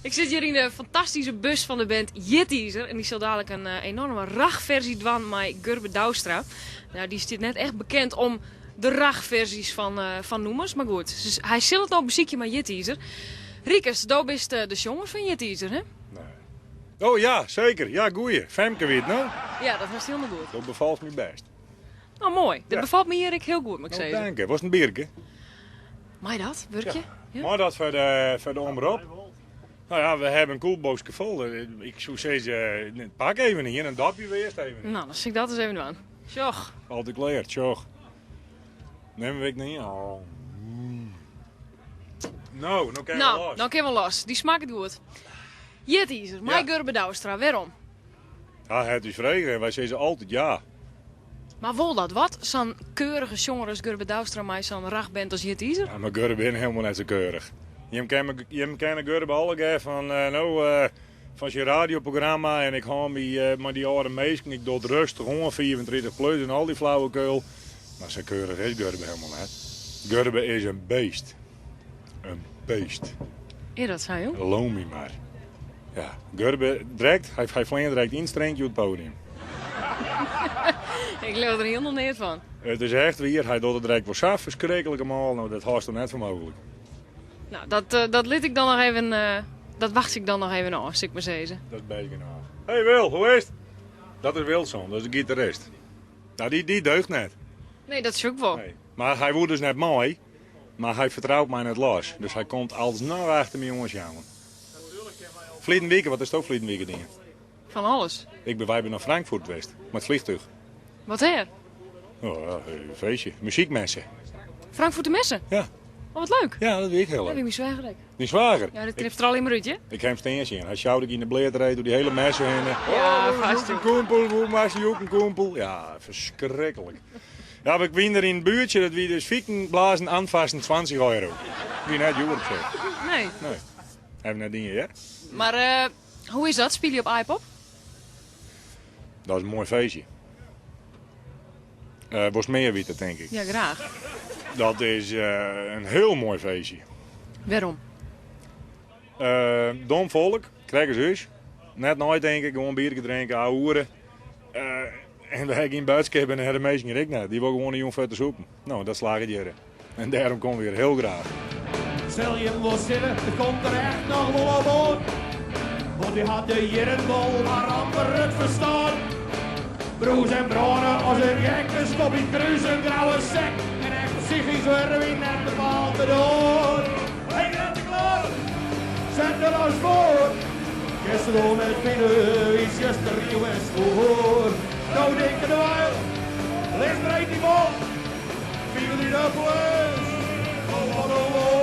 Ik zit hier in de fantastische bus van de band Jitteaser. En die zal dadelijk een enorme ragversie doen met Gurbe Douwstra. Nou, die is dit net echt bekend om de ragversies van noemers. Maar goed, dus hij zal het ook beziekje met Jitteaser. Riekes, daar bist de jongens van Jitteaser, hè? Nee. Oh ja, zeker. Ja, goeie. Femke weet nou. Ja, dat was helemaal goed. Dat bevalt me best. Nou, mooi. Dat Ja. bevalt me hier heel goed, moet ik Nou, zeggen. dank je. Was het een bierke? Maar dat, Burkje? Ja. Maar dat voor de omroep. Nou ja, we hebben een koelboxje vol. Ik zou zeggen, pak even hier een dapje weer eerst even. Nou, dan zie ik dat eens even aan. Tjoch. Altijd leer, tjoch. Neem ik niet. Oh. Nou kan je Nou, los. dan kunnen we los. Die smaakt goed. Jitteaser, Ja. met Gurbe Douwstra. Waarom? Ja, het is vregen en wij zeggen altijd ja. Maar wil dat wat? Zo'n keurige jongen als Gurbe Douwstra met zo'n ragband als Jitteaser? Ja, maar Gurbe ben helemaal net zo keurig. Je kan Gurbe alle geven van je radioprogramma en ik ga met die oude meisjes, ik doe het rustig, 134 plus en al die flauwekul. Maar zo keurig is Gurbe helemaal net. Gurbe is een beest. Een beest. Ja, dat zei je. Loon me maar. Ja, Gurbe direct, hij vliegt direct instreentje op het podium. Ik geloof er helemaal niet van. Het is echt weer, hij doet het direct voor saf, verschrikkelijk allemaal. Nou, dat haast er net voor mogelijk. Nou, dat liet ik dan nog even... dat wacht ik dan nog even af, als ik maar zeggen. Dat is beetje genoeg. Hey Wil, hoe is het? Dat is Wilson, dat is de gitarist. Nou, die deugt net. Nee, dat is ook wel. Nee. Maar hij wordt dus net mooi, maar hij vertrouwt mij net los. Dus hij komt alsnog achter me jongens jammer. Vliedenweken, wat is het ook Vliedenweken dingen? Van alles. Wij ben naar Frankfurt geweest, met het vliegtuig. Wat her? Oh, ja, een feestje. Muziekmessen. Frankfurt de Messen. Ja. Oh, wat leuk. Ja, dat weet ik heel Dat heb leuk. ik me zwaar gedaan. Die zwager. Ja, dat knipt er al in mijn rutje. Ik heb hem steeds in. Hij sjouwde ik in de bleerderij door die hele messen heen. Ja, oh, vast. een koempel, hoe maak je ook een koempel? Ja, verschrikkelijk. Ja, maar ik win er in het buurtje dat we dus fieken blazen aanvassen 20 euro. Wie net Joerp zegt. Nee. Nee. Hebben net dingen, ja? Maar hoe is dat? Speel je op iPop? Dat is een mooi feestje. Was meer weten, denk ik. Ja, graag. Dat is een heel mooi feestje. Waarom? Dom volk, krijgershuis. Net nooit denk ik, gewoon biertje drinken, ouwe hoeren. En we hebben geen buitenskip en de hele meisje ik net. Die wil gewoon een jong vet te zoeken. Nou, dat slagen die er. En daarom komen we weer heel graag. Stel je hem los zitten, er komt er echt nog wel op aan. Want die had de jerenbol waar amper het verstaan. Broers en bronnen als een gekke stop in kruis, een grauwe sek. En echt psychisch worden we net de bal te doen. Hey, net te klaar. Zet er als voor. Gisteren met binnen is just de Rio en schoor. Nou denken wij, ligt breed die bal. 4-3 de plus. Oh, oh, oh, oh.